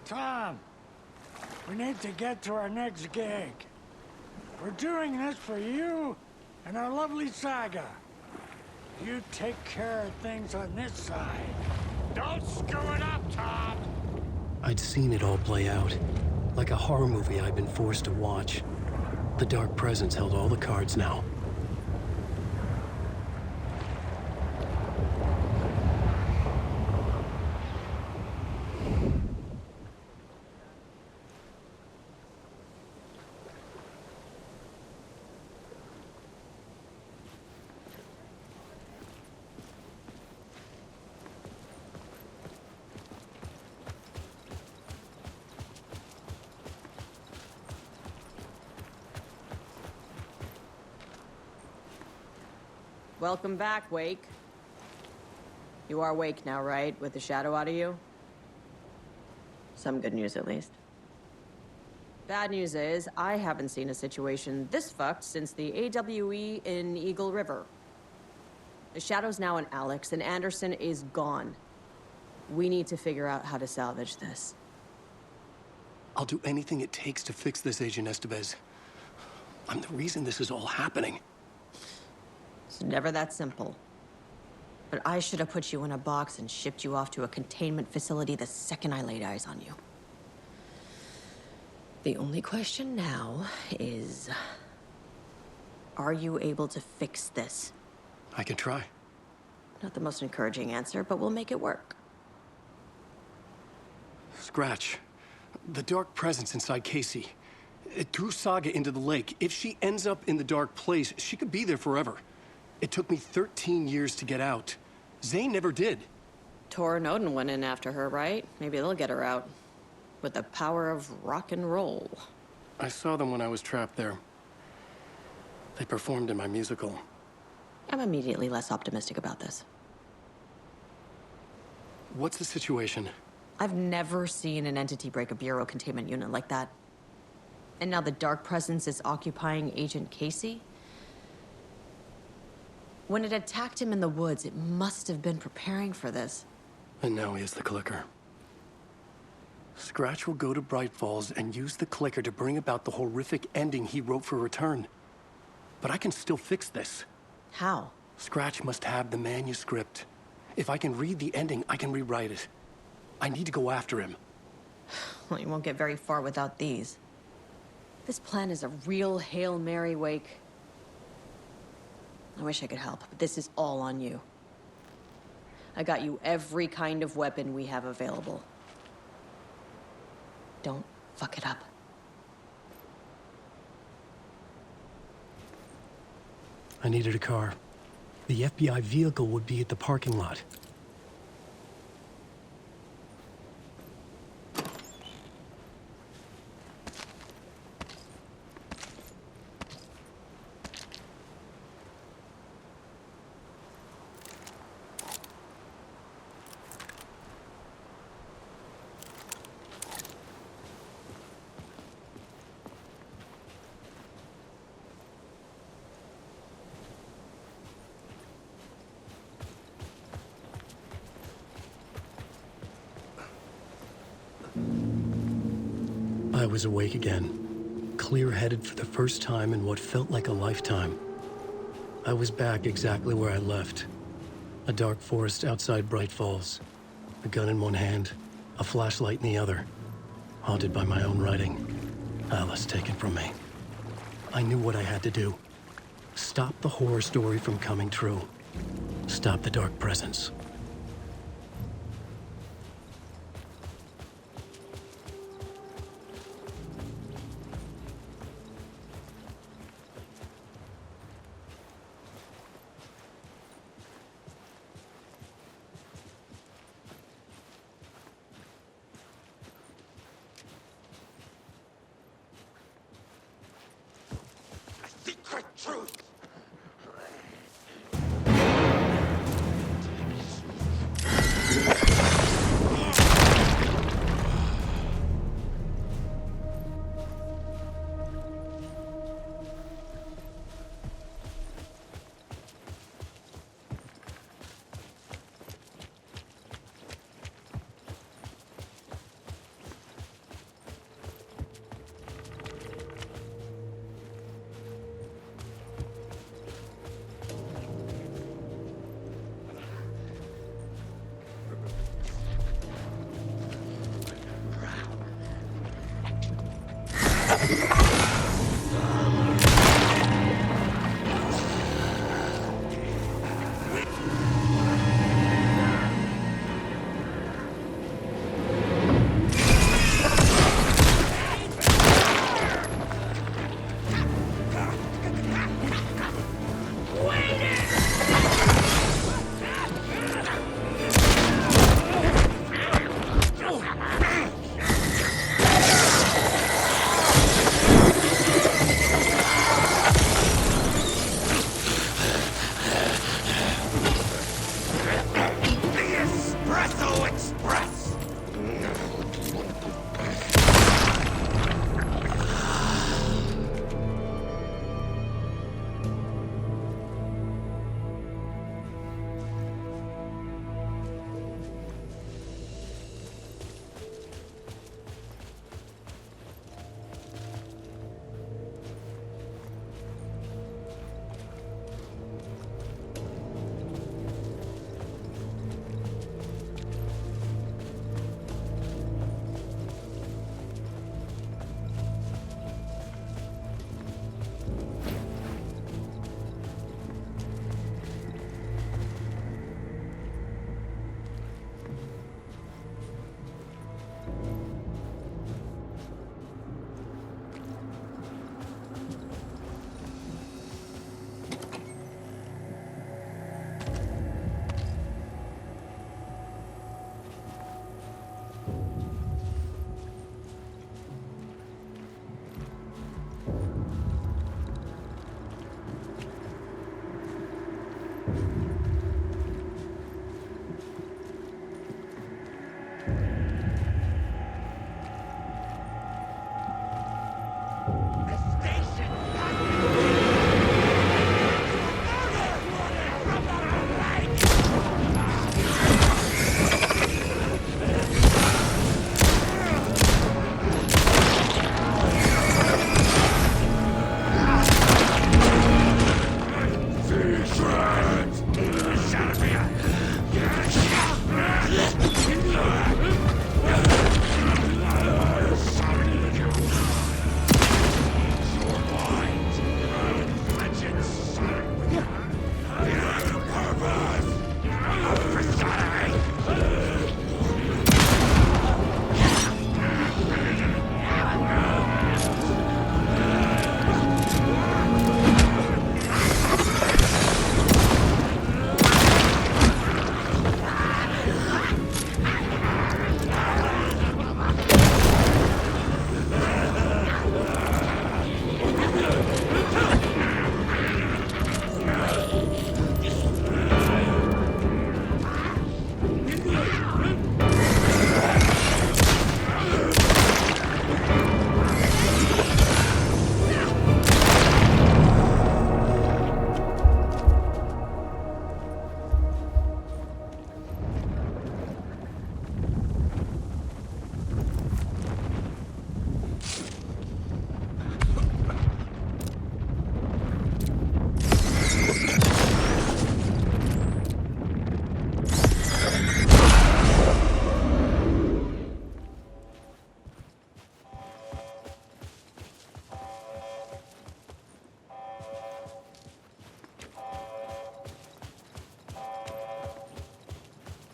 Tom, we need to get to our next gig. We're doing this for you and our lovely Saga. You take care of things on this side. Don't screw it up, Tom! I'd seen it all play out. Like a horror movie I'd been forced to watch. The dark presence held all the cards now. Welcome back, Wake. You are Wake now, right? With the shadow out of you? Some good news, at least. Bad news is, I haven't seen a situation this fucked since the AWE in Eagle River. The shadow's now in Alex, and Anderson is gone. We need to figure out how to salvage this. I'll do anything it takes to fix this, Agent Estevez. I'm the reason this is all happening. It's never that simple. But I should have put you in a box and shipped you off to a containment facility the second I laid eyes on you. The only question now is, are you able to fix this? I can try. Not the most encouraging answer, but we'll make it work. Scratch. The dark presence inside Casey. It threw Saga into the lake. If she ends up in the dark place, she could be there forever. It took me 13 years to get out. Zane never did. Tor and Odin went in after her, right? Maybe they'll get her out. With the power of rock and roll. I saw them when I was trapped there. They performed in my musical. I'm immediately less optimistic about this. What's the situation? I've never seen an entity break a bureau containment unit like that. And now the dark presence is occupying Agent Casey? When it attacked him in the woods, it must have been preparing for this. And now he has the clicker. Scratch will go to Bright Falls and use the clicker to bring about the horrific ending he wrote for Return. But I can still fix this. How? Scratch must have the manuscript. If I can read the ending, I can rewrite it. I need to go after him. Well, you won't get very far without these. This plan is a real Hail Mary, Wake. I wish I could help, but this is all on you. I got you every kind of weapon we have available. Don't fuck it up. I needed a car. The FBI vehicle would be at the parking lot. I was awake again, clear-headed for the first time in what felt like a lifetime. I was back exactly where I left. A dark forest outside Bright Falls. A gun in one hand, a flashlight in the other. Haunted by my own writing. Alice taken from me. I knew what I had to do. Stop the horror story from coming true. Stop the dark presence.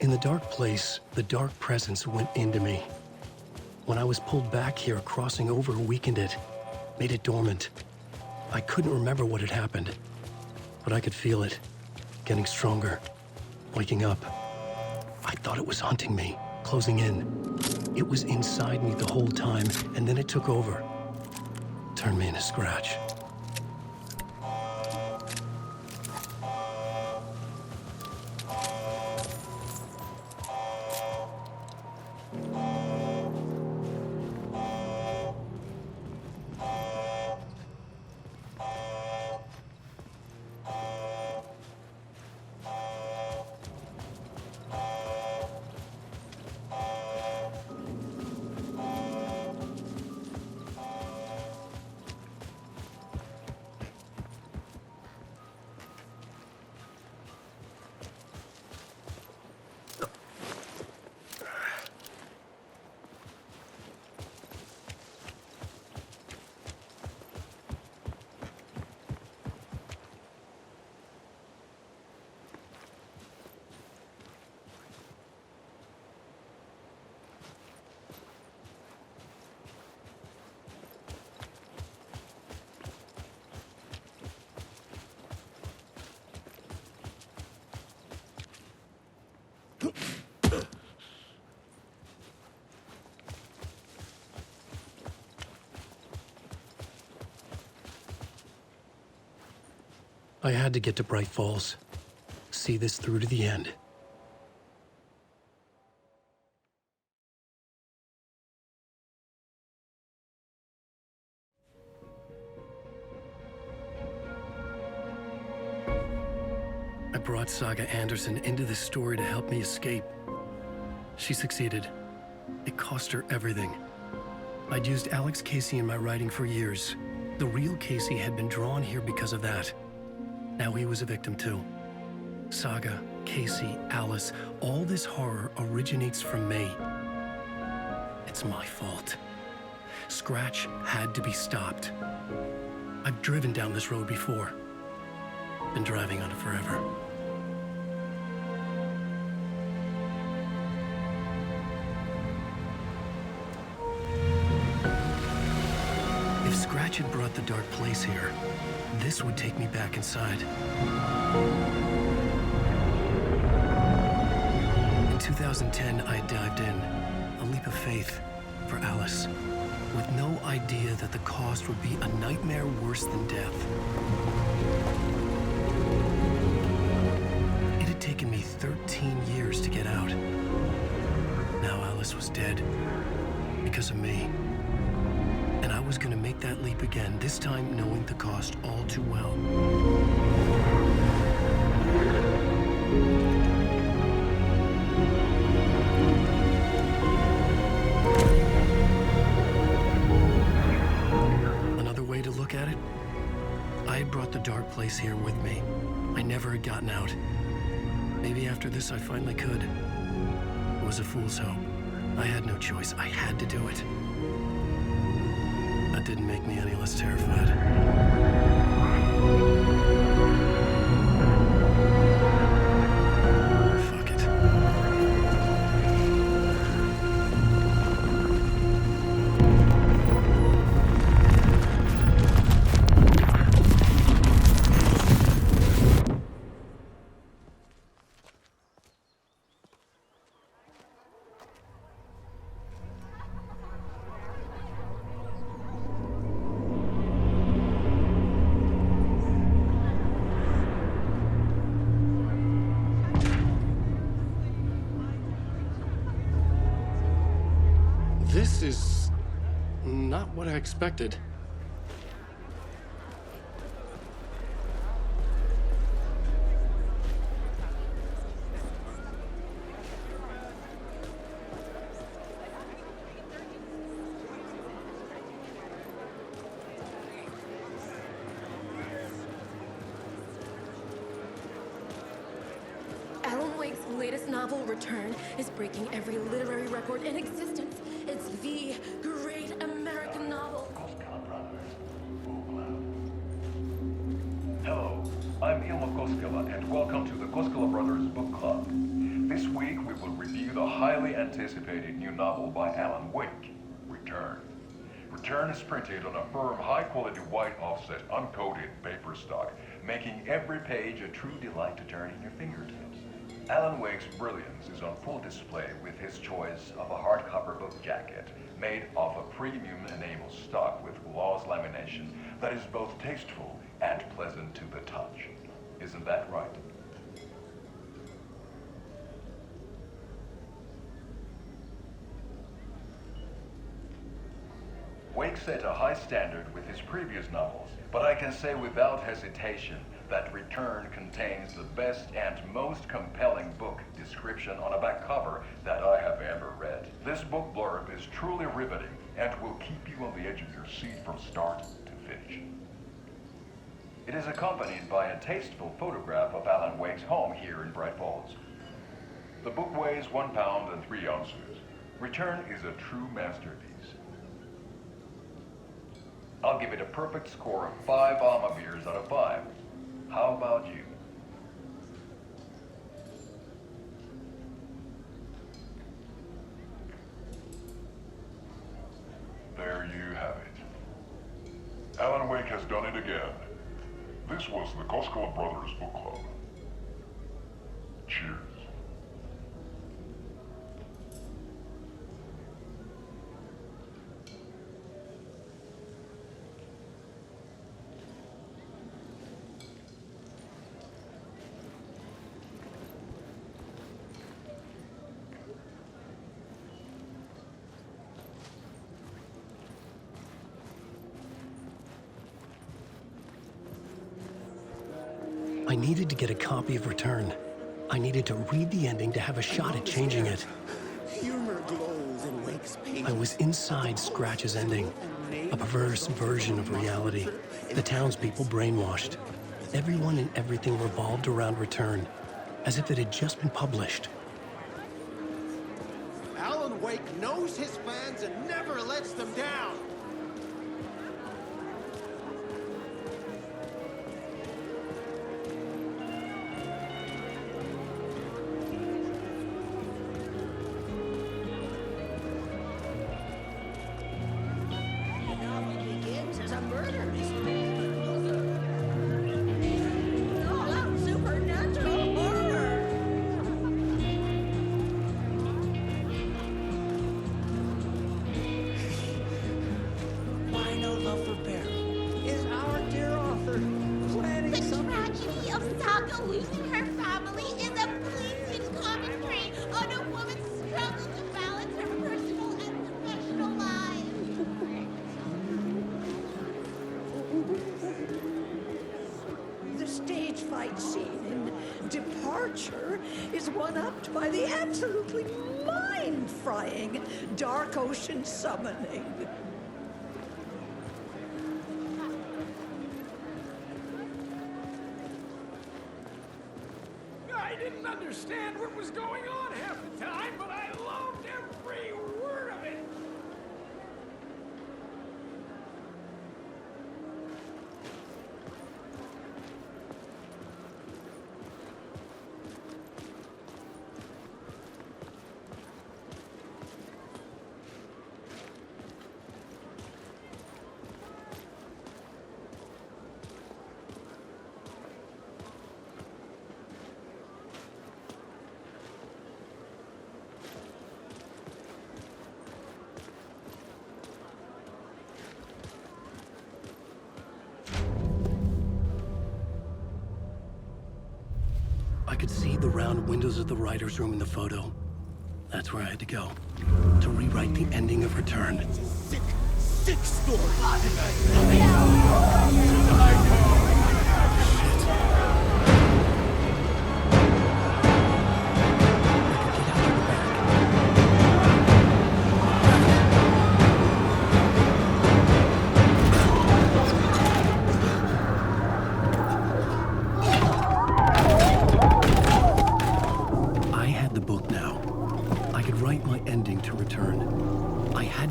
In the dark place, the dark presence went into me. When I was pulled back here, crossing over weakened it, made it dormant. I couldn't remember what had happened, but I could feel it, getting stronger, waking up. I thought it was hunting me, closing in. It was inside me the whole time, and then it took over. Turned me into scratch. I had to get to Bright Falls. See this through to the end. I brought Saga Andерсон into this story to help me escape. She succeeded. It cost her everything. I'd used Alex Casey in my writing for years. The real Casey had been drawn here because of that. Now he was a victim too. Saga, Casey, Alice, all this horror originates from me. It's my fault. Scratch had to be stopped. I've driven down this road before. Been driving on it forever. If Scratch had brought the dark place here, this would take me back inside. In 2010, I dived in, a leap of faith for Alice, with no idea that the cost would be a nightmare worse than death. It had taken me 13 years to get out. Now Alice was dead, because of me. And I was gonna make that leap again, this time knowing the cost all too well. Another way to look at it, I had brought the dark place here with me. I never had gotten out. Maybe after this I finally could. It was a fool's hope. I had no choice. I had to do it. That didn't make me any less terrified. Fuck it. This is not what I expected. Alan Wake's latest novel, Return, is breaking every literary record in existence. It's the great American novel. Hello, I'm Ilma Koskela, and welcome to the Koskela Brothers Book Club. This week we anticipated new novel by Alan Wake, Return. Return is printed on a firm, high-quality white offset, uncoated paper stock, making every page a true delight to turn in your fingertips. Alan Wake's brilliance is on full display with his choice of a hardcover book jacket made of a premium enamel stock with gloss lamination that is both tasteful and pleasant to the touch. Isn't that right? Wake set a high standard with his previous novels, but I can say without hesitation that Return contains the best and most compelling book description on a back cover that I have ever read. This book blurb is truly riveting and will keep you on the edge of your seat from start to finish. It is accompanied by a tasteful photograph of Alan Wake's home here in Bright Falls. The book weighs 1 pound and 3 ounces. Return is a true masterpiece. I'll give it a perfect score of 5 Alma beers out of 5. How about you? There you have it. Alan Wake has done it again. This was the Koskela Brothers Book Club. Cheers. I needed to get a copy of Return. I needed to read the ending to have a shot at changing it. Humor glows in Wake's pages. I was inside Scratch's ending, a perverse version of reality. The townspeople brainwashed. Everyone and everything revolved around Return, as if it had just been published. Alan Wake knows his fans and never lets them down. Losing her family is a pleasing commentary on a woman's struggle to balance her personal and professional lives. The stage fight scene in Departure is one-upped by the absolutely mind-frying Dark Ocean summoning. I didn't understand what was going on half the time, but I loved every word of it. I could see the round windows of the writer's room in the photo. That's where I had to go, to rewrite the ending of Return. It's a sick, sick story.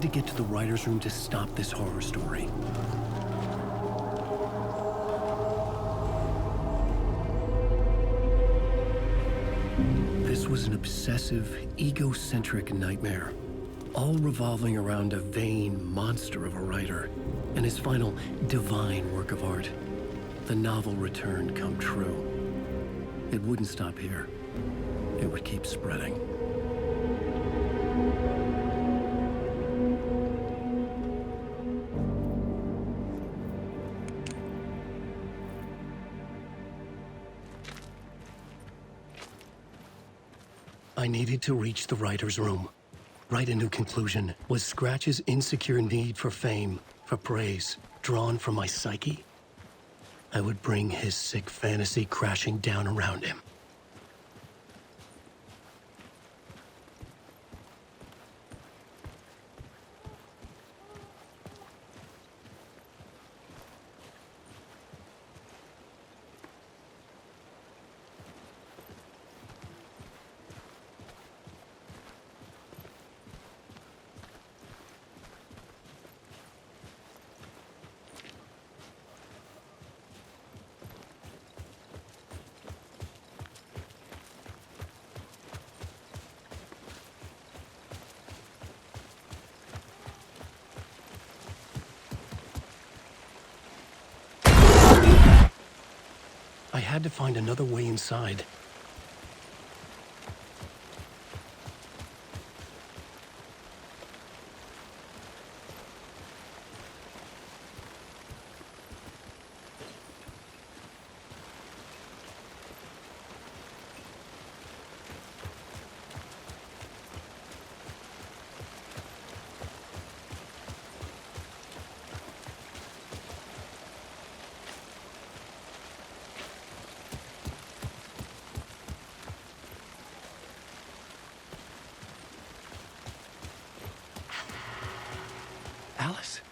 To get to the writer's room to stop this horror story. This was an obsessive, egocentric nightmare, all revolving around a vain monster of a writer and his final divine work of art, the novel Return come true. It wouldn't stop here. It would keep spreading. I needed to reach the writer's room. Write a new conclusion. Was Scratch's insecure need for fame, for praise, drawn from my psyche? I would bring his sick fantasy crashing down around him. I had to find another way inside. Alice?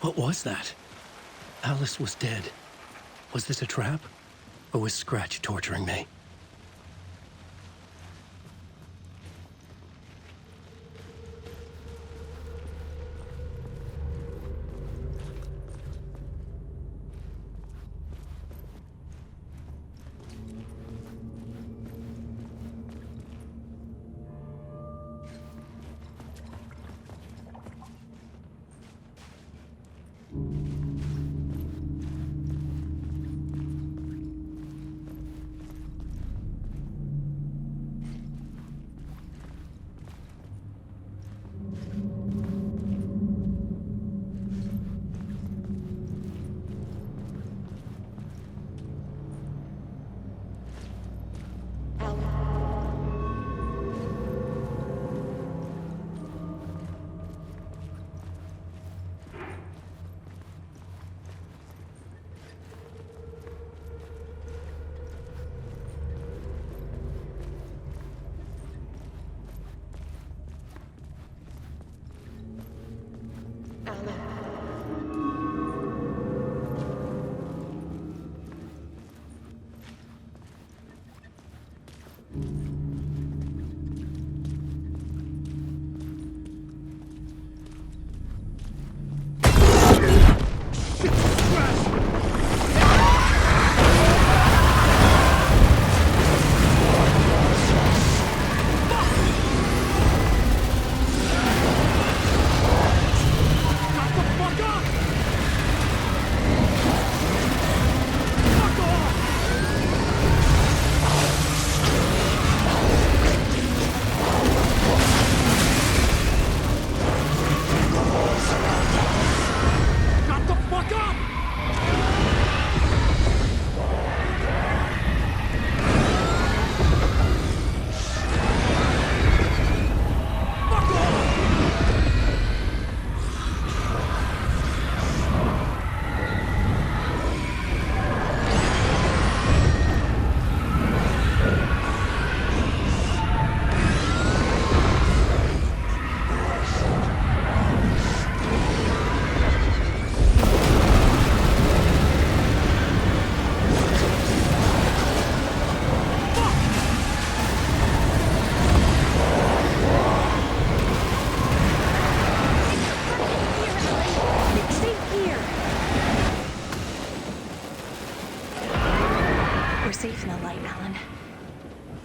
What was that? Alice was dead. Was this a trap? Or was Scratch torturing me?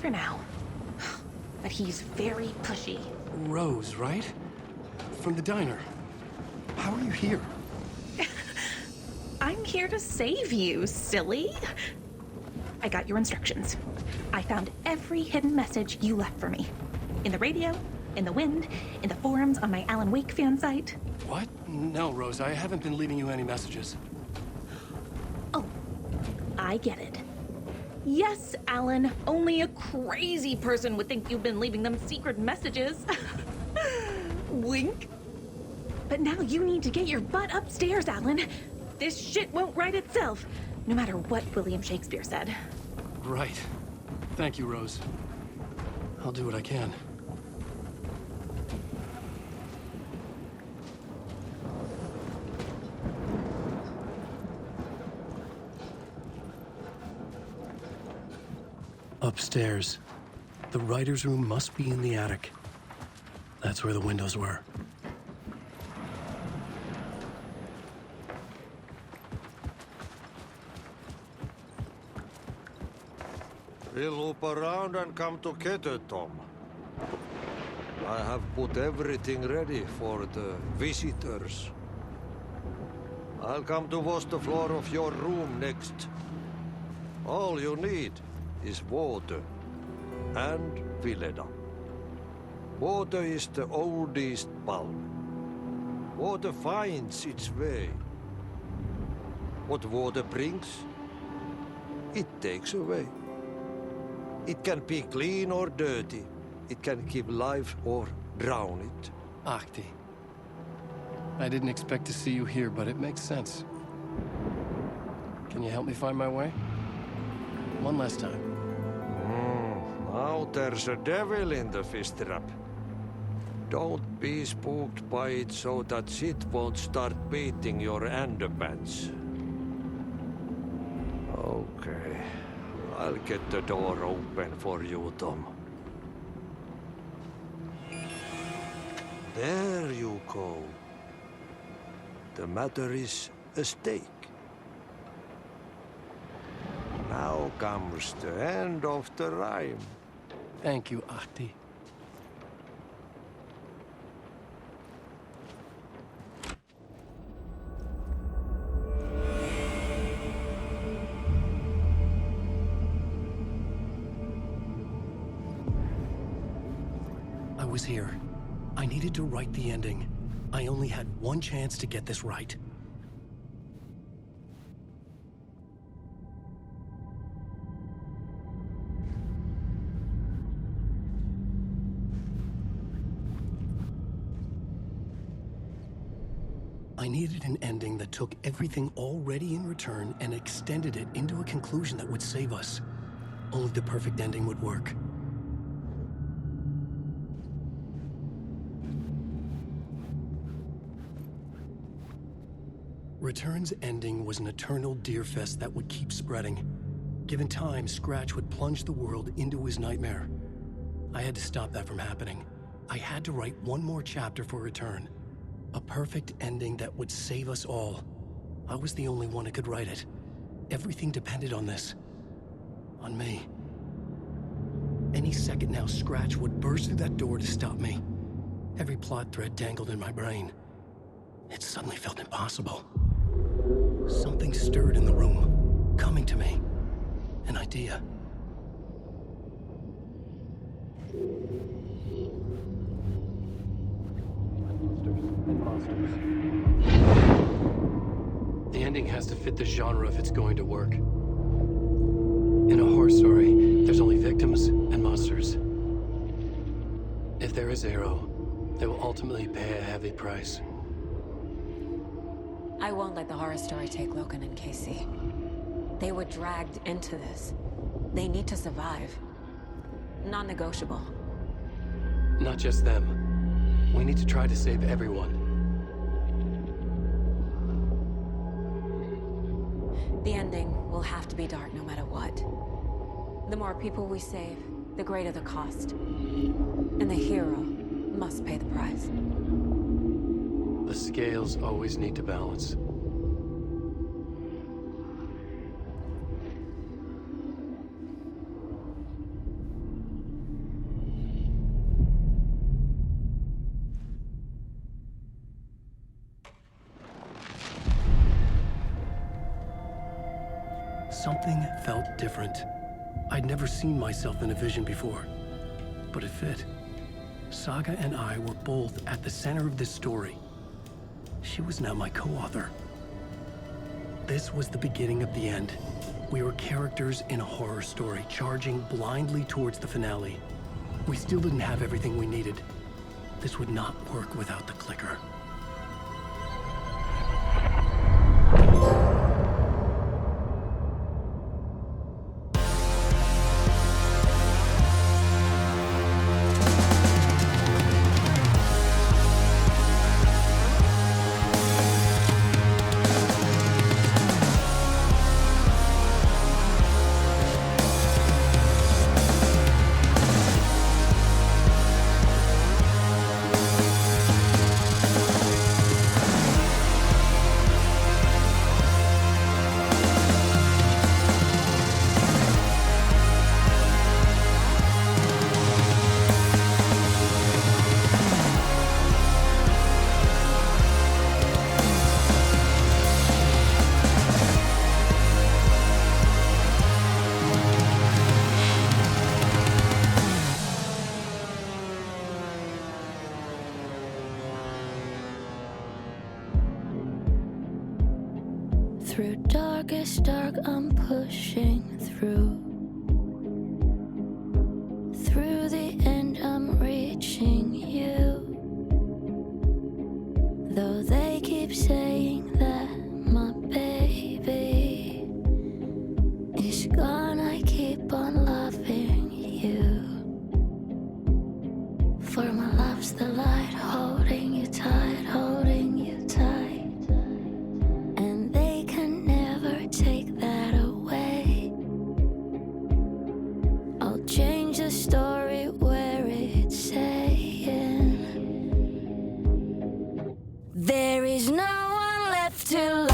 for now. But he's very pushy. Rose, right? From the diner. How are you here? I'm here to save you, silly. I got your instructions. I found every hidden message you left for me. In the radio, in the wind, in the forums on my Alan Wake fan site. What? No, Rose, I haven't been leaving you any messages. Oh, I get it. Yes, Alan, only a crazy person would think you've been leaving them secret messages. Wink. But now you need to get your butt upstairs, Alan. This shit won't right itself, no matter what William Shakespeare said. Right. Thank you, Rose. I'll do what I can. Upstairs. The writer's room must be in the attic. That's where the windows were. We'll loop around and come together, Tom. I have put everything ready for the visitors. I'll come to wash the floor of your room next. All you need is water and Vileda. Water is the oldest bulb. Water finds its way. What water brings, it takes away. It can be clean or dirty. It can give life or drown it. Ahti. I didn't expect to see you here, but it makes sense. Can you help me find my way? One last time. Now there's a devil in the fish trap. Don't be spooked by it so that shit won't start beating your underpants. Okay. I'll get the door open for you, Tom. There you go. The matter is a stake. Now comes the end of the rhyme. Thank you, Ahti. I was here. I needed to write the ending. I only had one chance to get this right. I needed an ending that took everything already in return and extended it into a conclusion that would save us. Only the perfect ending would work. Return's ending was an eternal deerfest that would keep spreading. Given time, Scratch would plunge the world into his nightmare. I had to stop that from happening. I had to write one more chapter for Return. A perfect ending that would save us all. I was the only one who could write it. Everything depended on this. On me. Any second now, Scratch would burst through that door to stop me. Every plot thread dangled in my brain. It suddenly felt impossible. Something stirred in the room, coming to me. An idea. The ending has to fit the genre if it's going to work. In a horror story, there's only victims and monsters. If there is a hero, they will ultimately pay a heavy price. I won't let the horror story take Logan and Casey. They were dragged into this. They need to survive. Non-negotiable. Not just them. We need to try to save everyone. The ending will have to be dark no matter what. The more people we save, the greater the cost. And the hero must pay the price. The scales always need to balance. Something felt different. I'd never seen myself in a vision before, but it fit. Saga and I were both at the center of this story. She was now my co-author. This was the beginning of the end. We were characters in a horror story, charging blindly towards the finale. We still didn't have everything we needed. This would not work without the clicker. Through darkest dark, I'm pushing through. Through the end, I'm reaching you. Though they keep saying that my baby is gone, I keep on loving you. For my love's the light, holding you tight, holding you tight. Take that away. I'll change the story where it's saying there is no one left to love.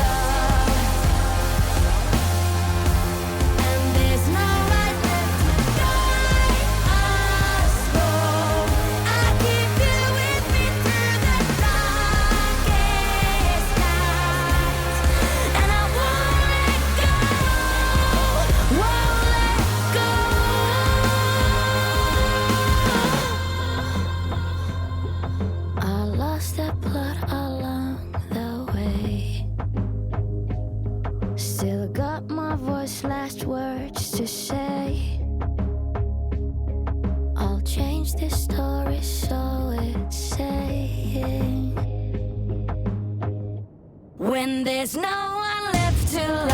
Last words to say. I'll change this story so it's saying when there's no one left to love.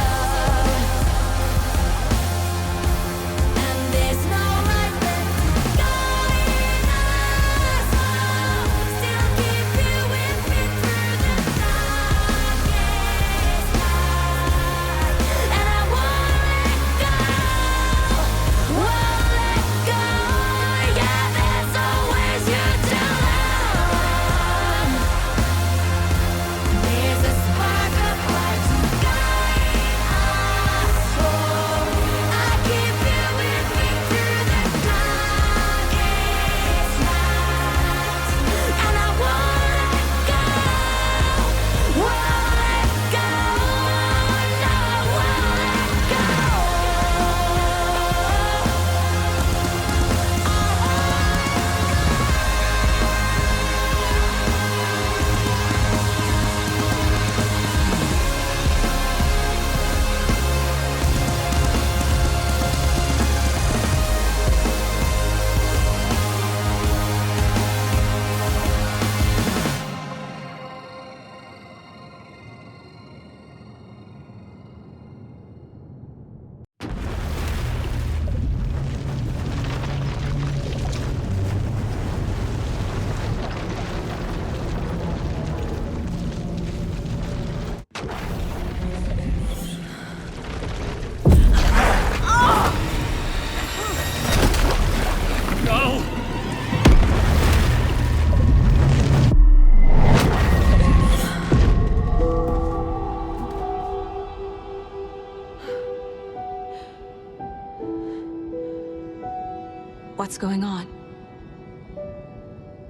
What's going on?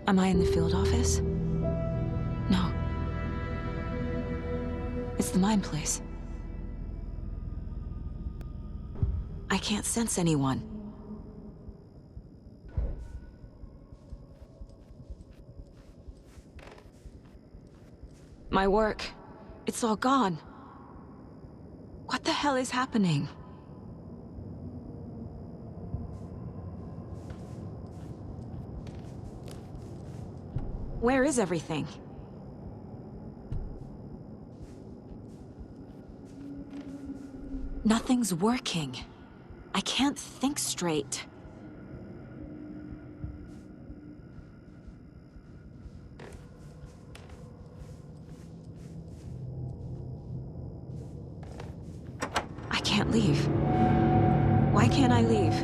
Am I in the field office? No. It's the mine place. I can't sense anyone. My work, it's all gone. What the hell is happening? Where is everything? Nothing's working. I can't think straight. I can't leave. Why can't I leave?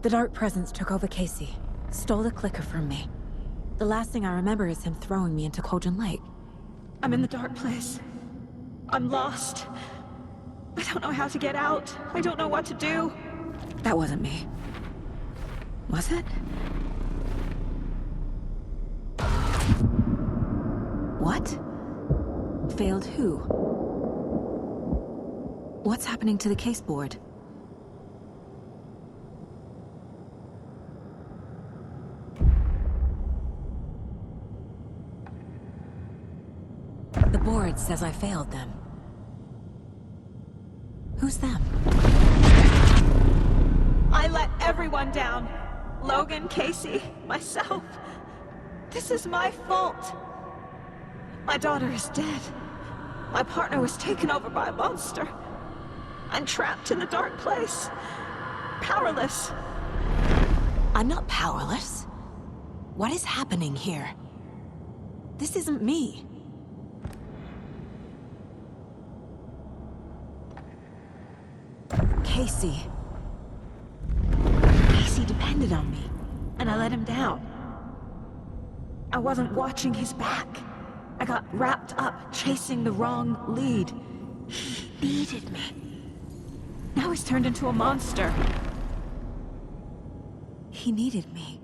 The dark presence took over Casey, stole the clicker from me. The last thing I remember is him throwing me into Cauldron Lake. I'm in the dark place. I'm lost. I don't know how to get out. I don't know what to do. That wasn't me. Was it? What? Failed who? What's happening to the case board? The board says I failed them. Who's them? I let everyone down. Logan, Casey, myself. This is my fault. My daughter is dead. My partner was taken over by a monster. I'm trapped in the dark place. Powerless. I'm not powerless. What is happening here? This isn't me. Casey. Casey depended on me, and I let him down. I wasn't watching his back. I got wrapped up chasing the wrong lead. He needed me. Now he's turned into a monster. He needed me.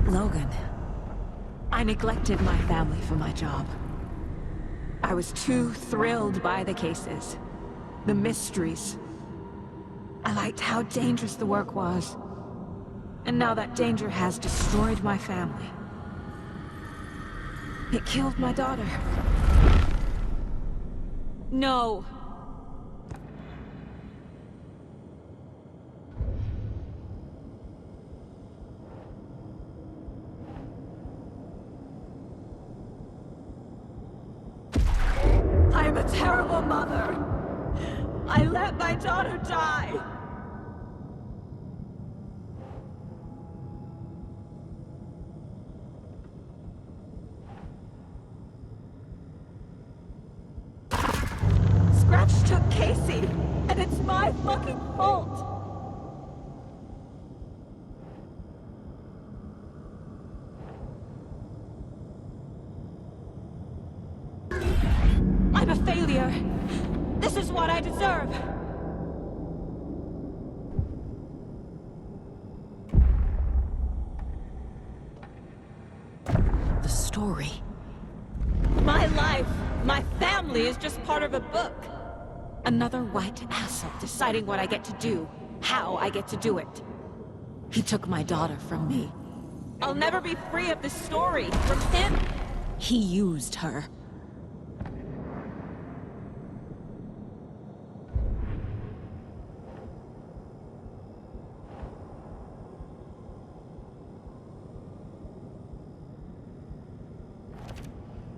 Logan. I neglected my family for my job. I was too thrilled by the cases, the mysteries. I liked how dangerous the work was. And now that danger has destroyed my family. It killed my daughter. No. I am a terrible mother. I let my daughter die. Scratch took Casey, and it's my fucking fault. I'm a failure. This is what I deserve. The story. My life, my family is just part of a book. Another white asshole deciding what I get to do, how I get to do it. He took my daughter from me. I'll never be free of this story from him. He used her.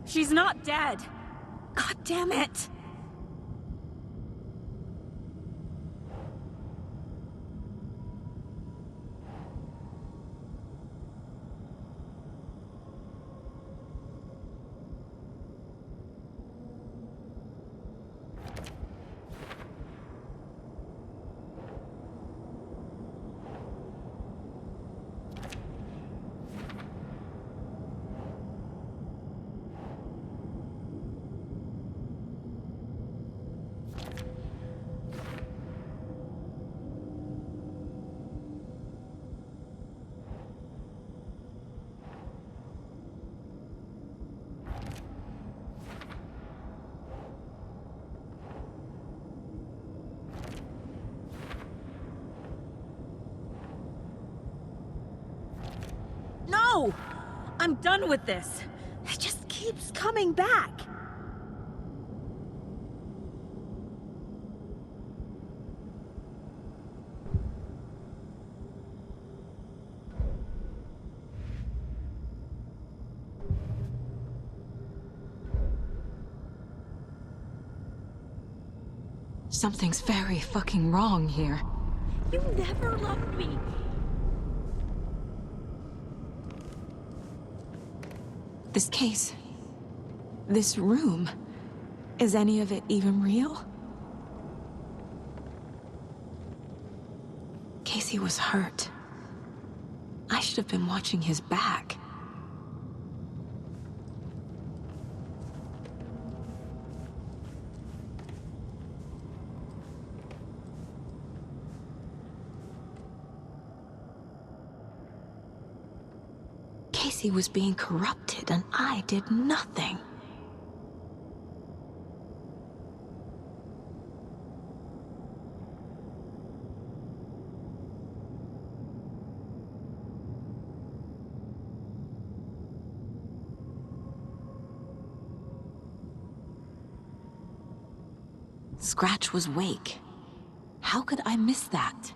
She's not dead. God damn it. No! I'm done with this. It just keeps coming back. Something's very fucking wrong here. You never loved me. This case, this room, is any of it even real? Casey was hurt. I should have been watching his back. Casey was being corrupted, and I did nothing. Scratch was Wake. How could I miss that?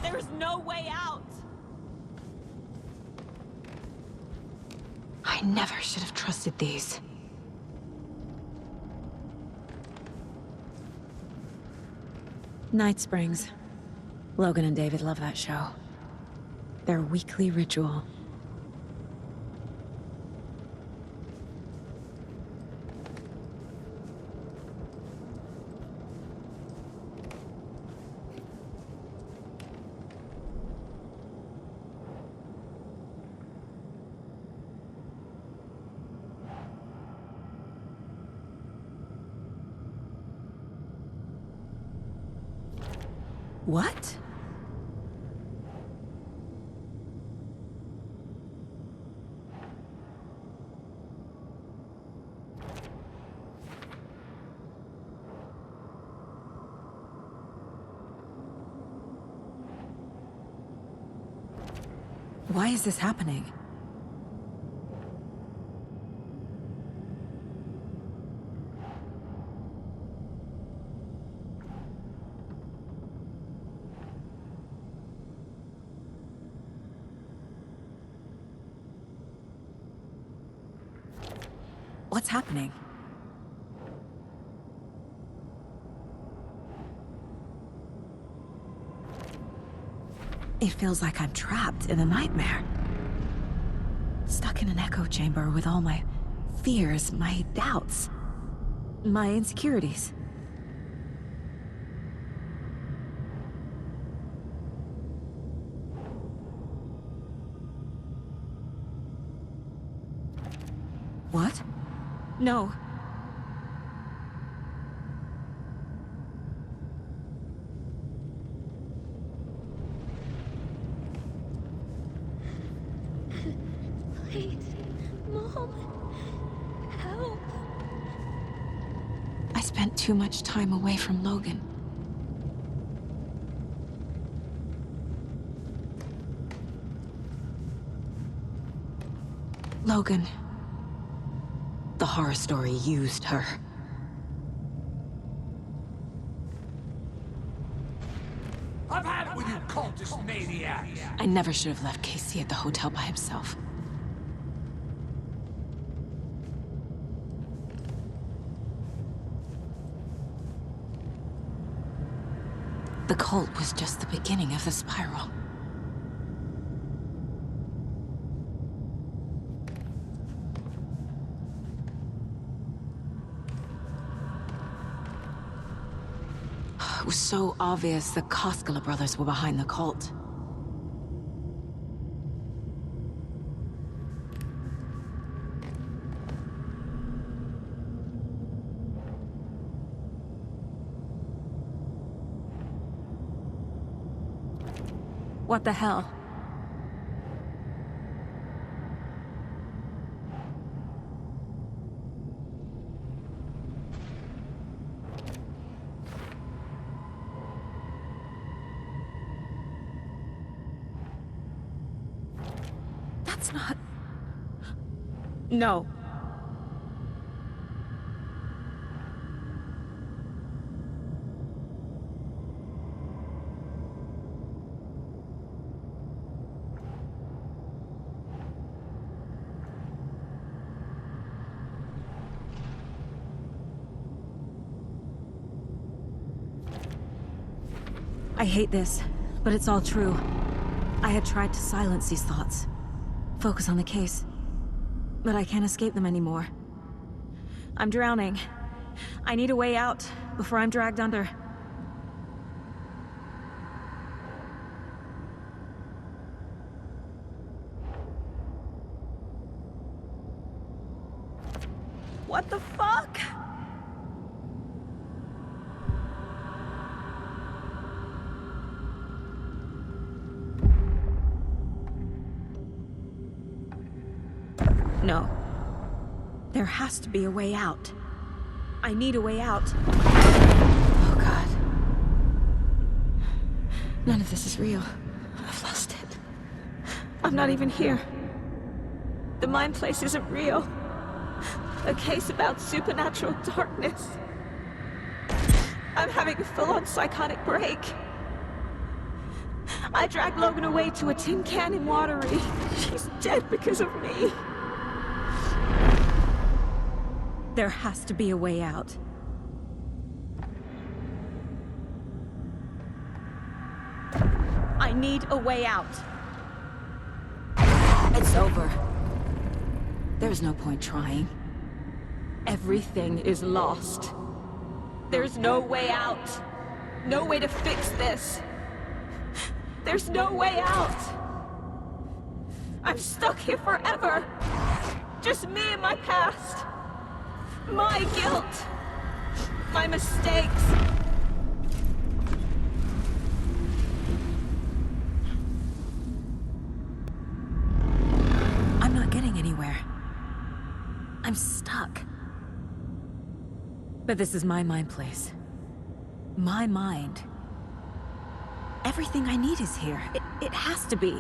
There's no way out. I never should have trusted these. Night Springs. Logan and David love that show. Their weekly ritual. What? Why is this happening? What's happening? It feels like I'm trapped in a nightmare. Stuck in an echo chamber with all my fears, my doubts, my insecurities. What? No. Please, Mom, help. I spent too much time away from Logan. Logan. The horror story used her. I've had it with you cultist maniacs! I never should have left Casey at the hotel by himself. The cult was just the beginning of the spiral. It was so obvious the Koskela brothers were behind the cult. What the hell? That's not... No. I hate this, but it's all true. I had tried to silence these thoughts, focus on the case, but I can't escape them anymore. I'm drowning. I need a way out before I'm dragged under. What the fuck? No. There has to be a way out. I need a way out. Oh, God. None of this is real. I've lost it. I'm not even here. The mind place isn't real. A case about supernatural darkness. I'm having a full-on psychotic break. I dragged Logan away to a tin can in Watery. She's dead because of me. There has to be a way out. I need a way out. It's over. There's no point trying. Everything is lost. There's no way out. No way to fix this. There's no way out. I'm stuck here forever. Just me and my past. My guilt. My mistakes. I'm not getting anywhere. I'm stuck. But this is my mind place. My mind. Everything I need is here. It has to be.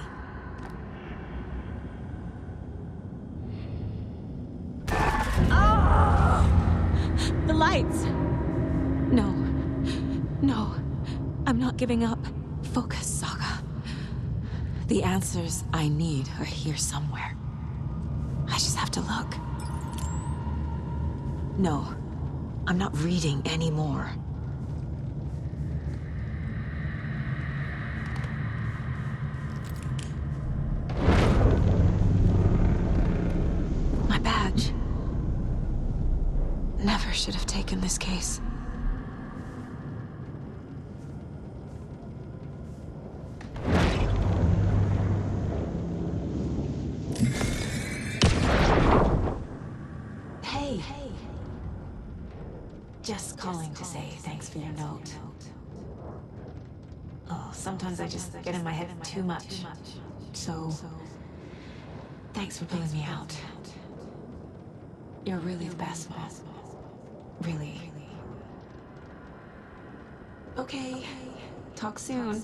The lights! No. No. I'm not giving up. Focus, Saga. The answers I need are here somewhere. I just have to look. No. I'm not reading anymore. My badge. Never should have taken this case. Hey. Just calling to say thanks for your note. Oh, sometimes I just get in my head too much. So, thanks for pulling me out. You're really the best, Mom. Really. Okay. Talk soon.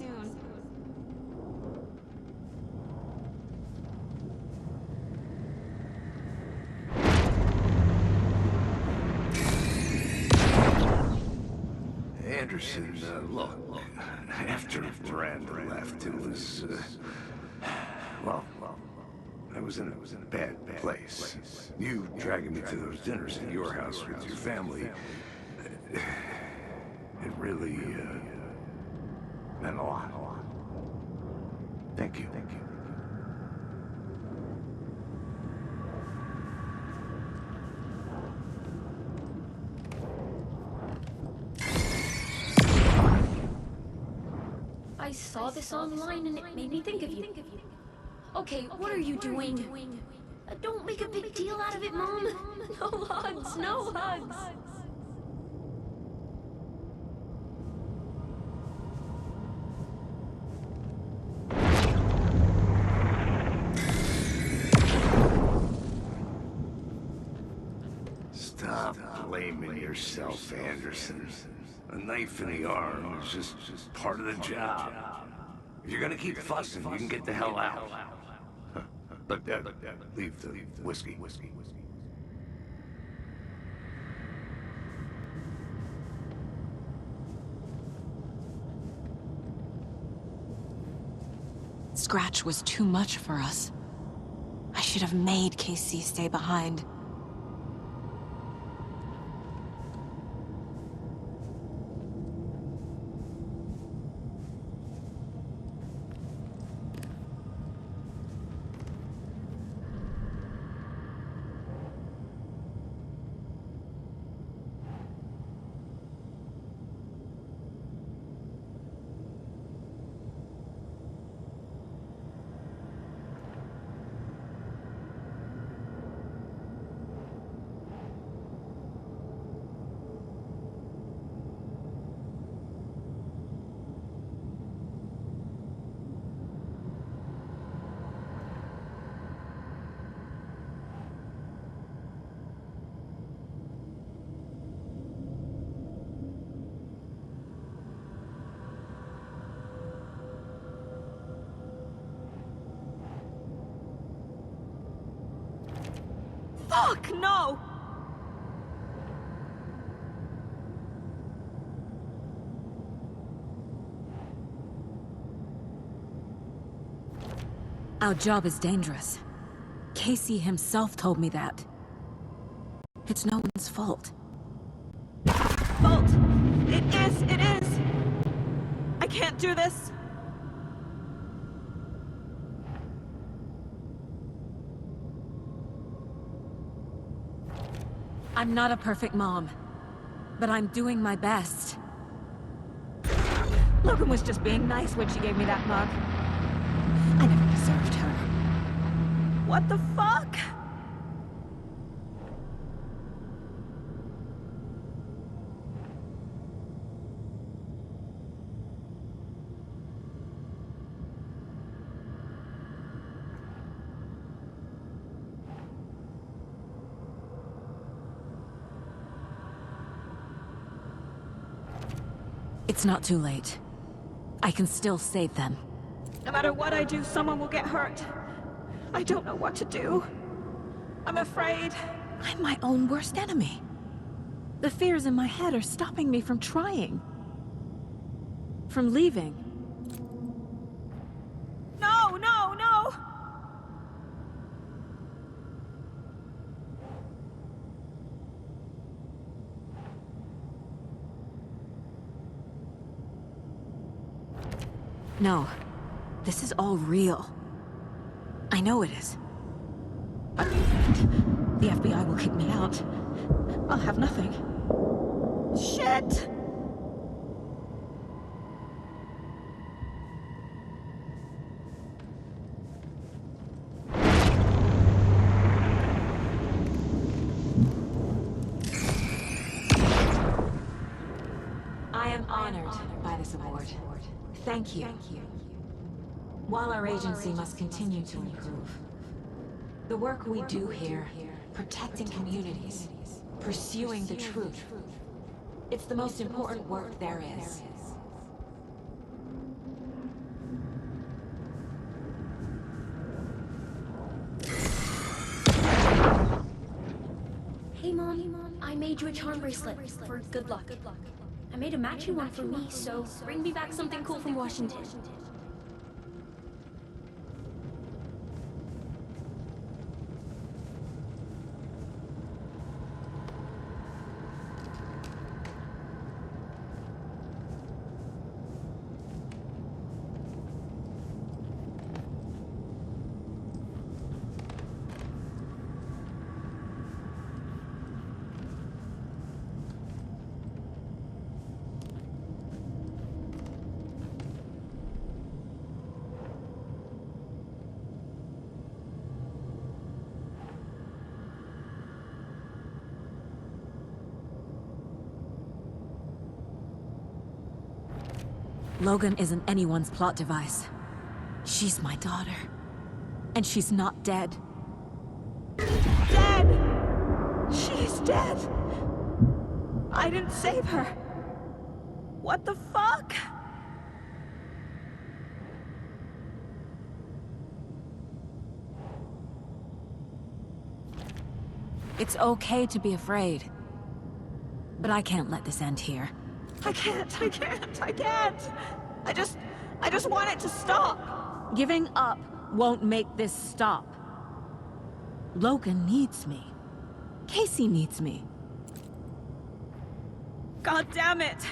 Anderson, look, after Miranda left, it was, well, I was in a bad place. You dragging me to those dinners at your house with your family, it really, meant a lot. Thank you. I saw this online and it made me think of you. Okay, what are you doing? Don't make a big deal out of it, Mom. No hugs, no hugs. blaming yourself, Anderson. A knife in the arm is just part of the job. If you're gonna keep fussing, you can get the hell out. But leave the whiskey. Scratch was too much for us. I should have made KC stay behind. Fuck, no! Our job is dangerous. Casey himself told me that. It's no one's fault. Fault! It is! I can't do this! I'm not a perfect mom, but I'm doing my best. Logan was just being nice when she gave me that mug. I never deserved her. What the fuck? It's not too late. I can still save them. No matter what I do, someone will get hurt. I don't know what to do. I'm afraid. I'm my own worst enemy. The fears in my head are stopping me from trying. From leaving. No! No. This is all real. I know it is. I'm afraid. The FBI will kick me out. I'll have nothing. Shit! I am honored by this award. Thank you. While our agency must continue to improve, the work we do here, protecting communities, pursuing the truth, it's the most important work there is. Hey, Mom, I made you a charm bracelet for good luck. I made a matching one for me, so bring me back something cool from Washington. Logan isn't anyone's plot device. She's my daughter. And she's not dead. Dead! She's dead! I didn't save her. What the fuck? It's okay to be afraid. But I can't let this end here. I can't. I just want it to stop. Giving up won't make this stop. Logan needs me. Casey needs me. God damn it!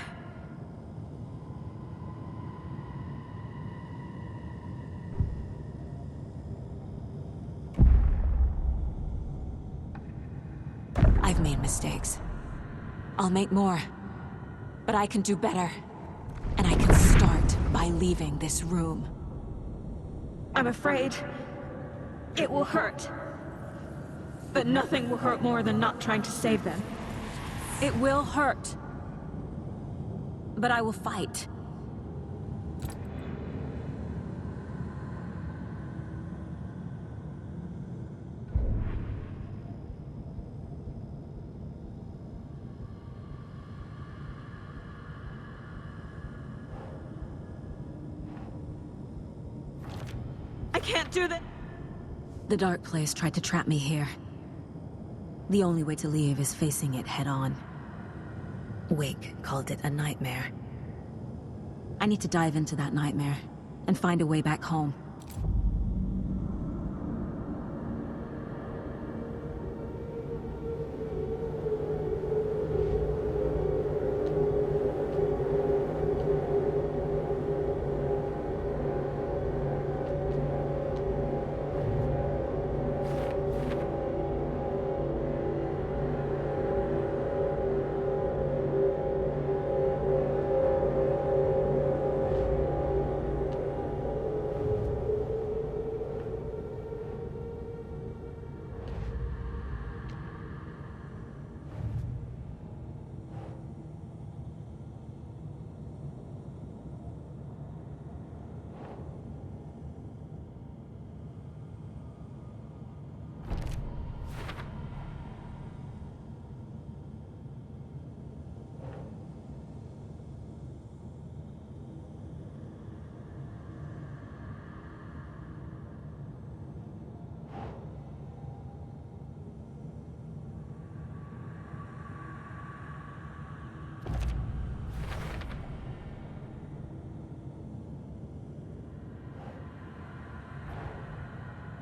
I've made mistakes. I'll make more. But I can do better. And I can start by leaving this room. I'm afraid it will hurt. But nothing will hurt more than not trying to save them. It will hurt. But I will fight. I can't do that. The dark place tried to trap me here. The only way to leave is facing it head on. Wake called it a nightmare. I need to dive into that nightmare and find a way back home.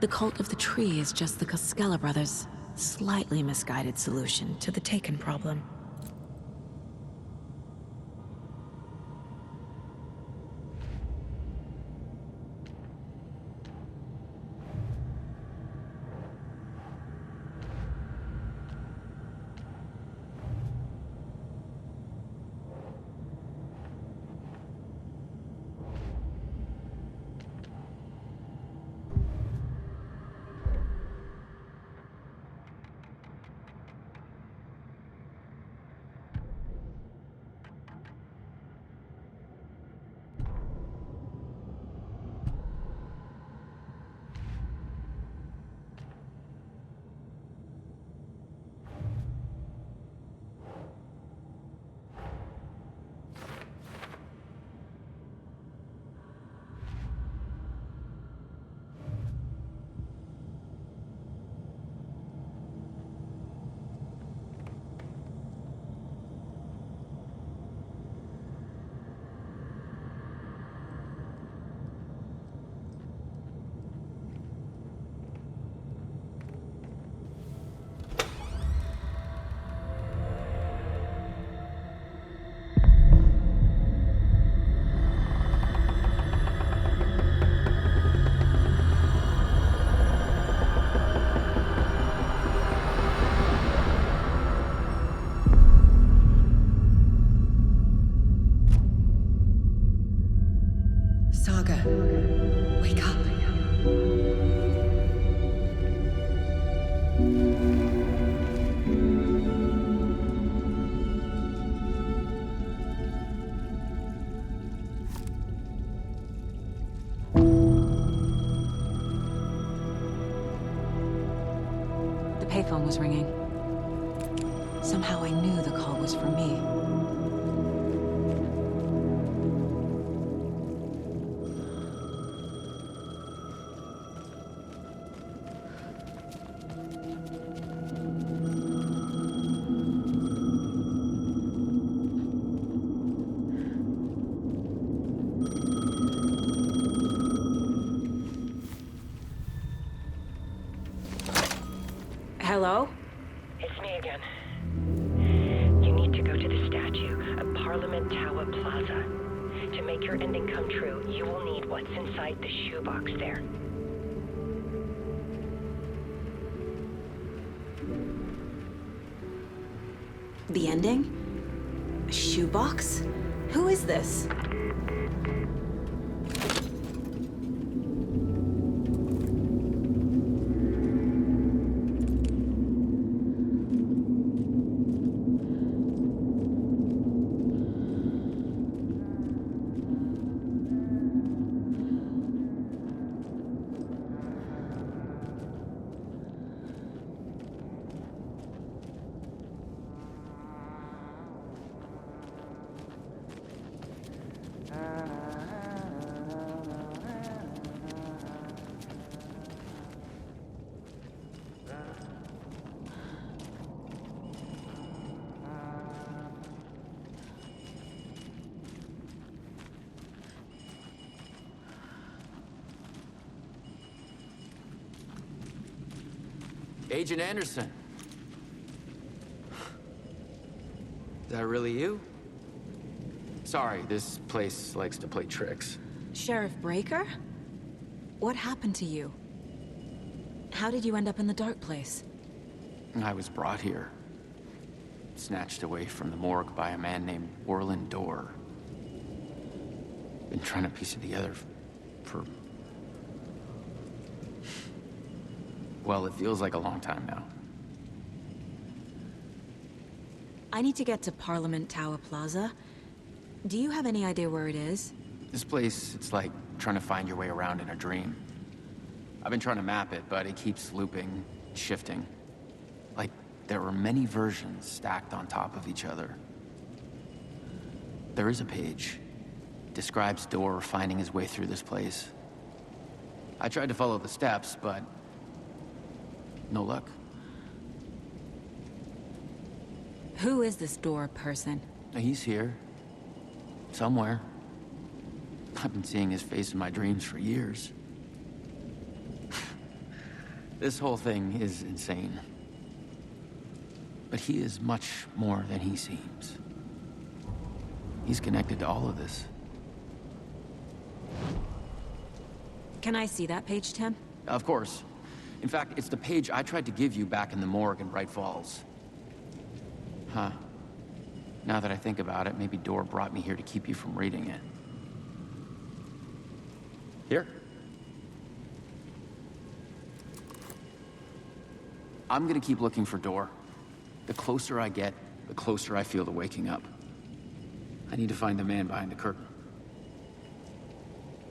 The cult of the tree is just the Costello brothers' slightly misguided solution to the Taken problem. Saga, wake up. The payphone was ringing. Somehow I knew the call was for me. Hello? It's me again. You need to go to the statue of Parliament Tower Plaza. To make your ending come true, you will need what's inside the shoebox there. The ending? A shoebox? Who is this? Agent Anderson. Is that really you? Sorry, this place likes to play tricks. Sheriff Breaker? What happened to you? How did you end up in the dark place? I was brought here. Snatched away from the morgue by a man named Orland Dorr. Been trying to piece it together for... well, it feels like a long time now. I need to get to Parliament Tower Plaza. Do you have any idea where it is? This place, it's like trying to find your way around in a dream. I've been trying to map it, but it keeps looping, shifting. Like there were many versions stacked on top of each other. There is a page. Describes Dorr finding his way through this place. I tried to follow the steps, but no luck. Who is this Dorr person? He's here. Somewhere. I've been seeing his face in my dreams for years. This whole thing is insane. But he is much more than he seems. He's connected to all of this. Can I see that page, Tim? Of course. In fact, it's the page I tried to give you back in the morgue in Bright Falls. Huh. Now that I think about it, maybe Dorr brought me here to keep you from reading it. Here. I'm gonna keep looking for Dorr. The closer I get, the closer I feel to waking up. I need to find the man behind the curtain.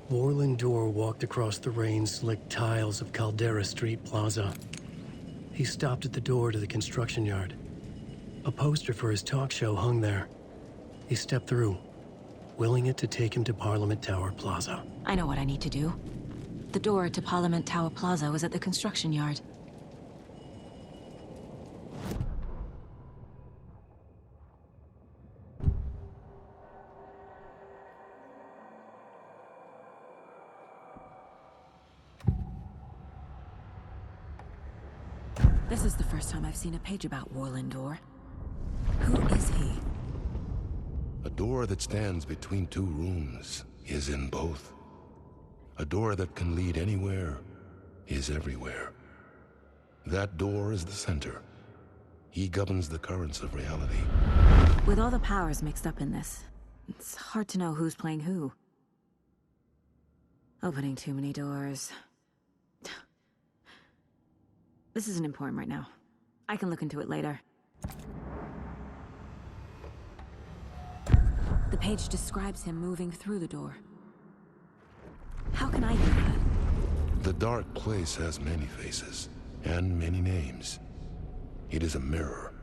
Orland Dorr walked across the rain-slicked tiles of Caldera Street Plaza. He stopped at the door to the construction yard. A poster for his talk show hung there. He stepped through, willing it to take him to Parliament Tower Plaza. I know what I need to do. The door to Parliament Tower Plaza was at the construction yard. This is the first time I've seen a page about Orland Dorr. Who is he? A door that stands between two rooms is in both. A door that can lead anywhere is everywhere. That door is the center. He governs the currents of reality. With all the powers mixed up in this, it's hard to know who's playing who. Opening too many doors. This isn't important right now. I can look into it later. The page describes him moving through the door. How can I do that? The dark place has many faces and many names. It is a mirror,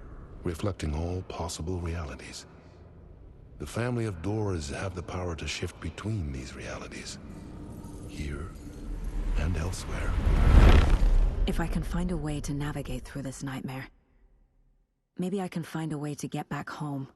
reflecting all possible realities. The family of doors have the power to shift between these realities, here and elsewhere. If I can find a way to navigate through this nightmare, maybe I can find a way to get back home.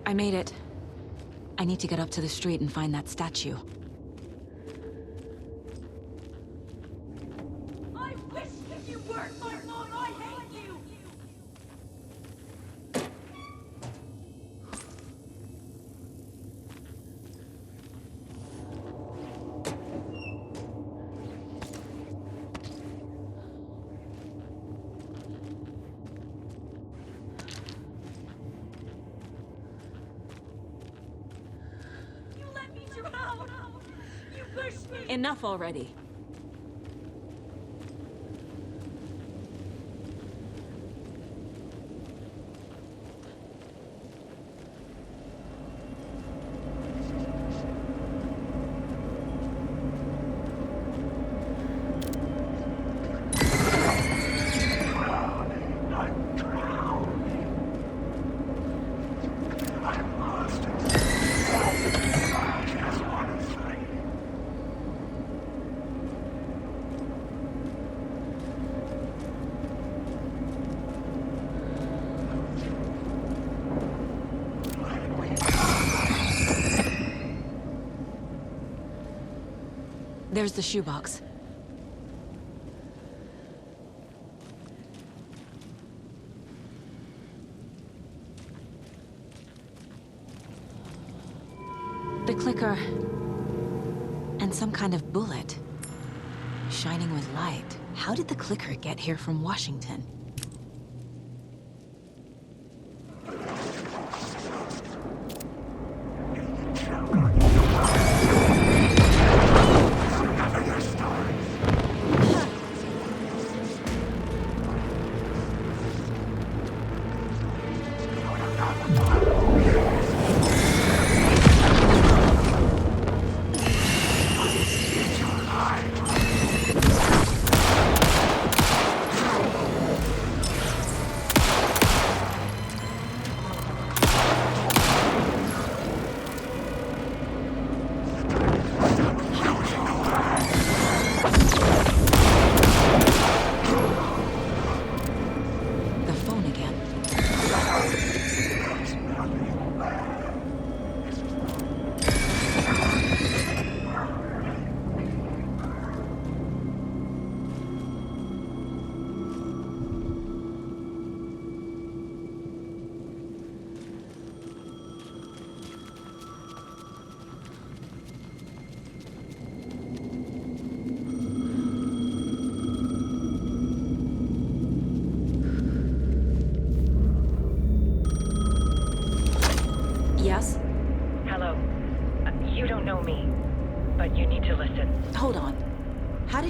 I made it. I need to get up to the street and find that statue. I wish that you weren't my mom. I hate you. Enough already. There's the shoebox. The clicker. And some kind of bullet. Shining with light. How did the clicker get here from Washington?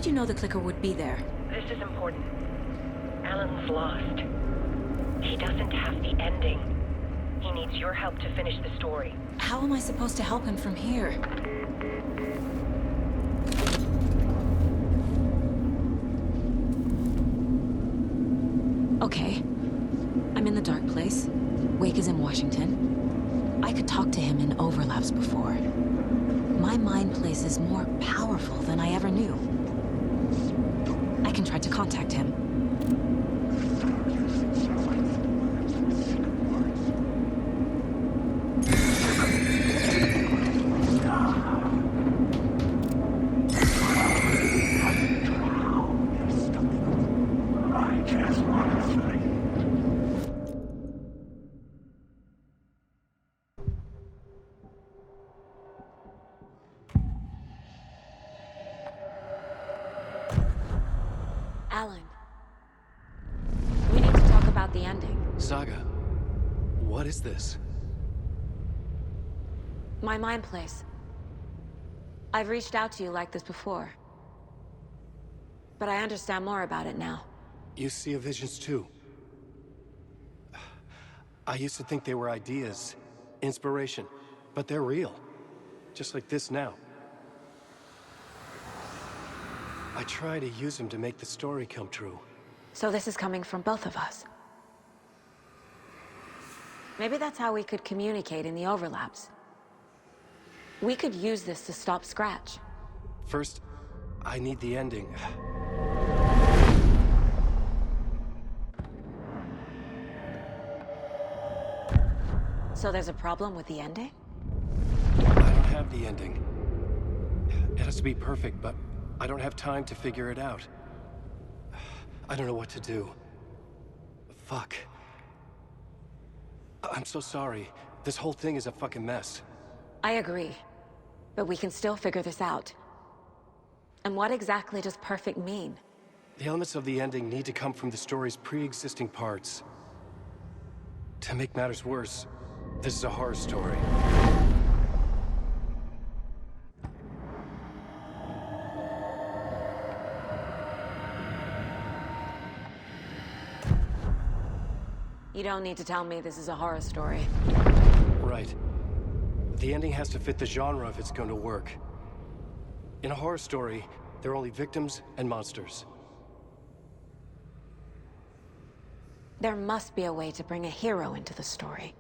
did you know the clicker would be there? This is important. Alan's lost. He doesn't have the ending. He needs your help to finish the story. How am I supposed to help him from here? Okay. I'm in the dark place. Wake is in Washington. I could talk to him in overlaps before. My mind place is more powerful than I ever knew. I can try to contact him. Alan, we need to talk about the ending. Saga, what is this? My mind place. I've reached out to you like this before. But I understand more about it now. You see visions too. I used to think they were ideas, inspiration, but they're real. Just like this now. I try to use them to make the story come true. So this is coming from both of us. Maybe that's how we could communicate in the overlaps. We could use this to stop Scratch. First, I need the ending. So there's a problem with the ending? I don't have the ending. It has to be perfect, but I don't have time to figure it out. I don't know what to do. Fuck. I'm so sorry. This whole thing is a fucking mess. I agree. But we can still figure this out. And what exactly does perfect mean? The elements of the ending need to come from the story's pre-existing parts. To make matters worse, this is a horror story. You don't need to tell me this is a horror story. Right. The ending has to fit the genre if it's going to work. In a horror story, there are only victims and monsters. There must be a way to bring a hero into the story.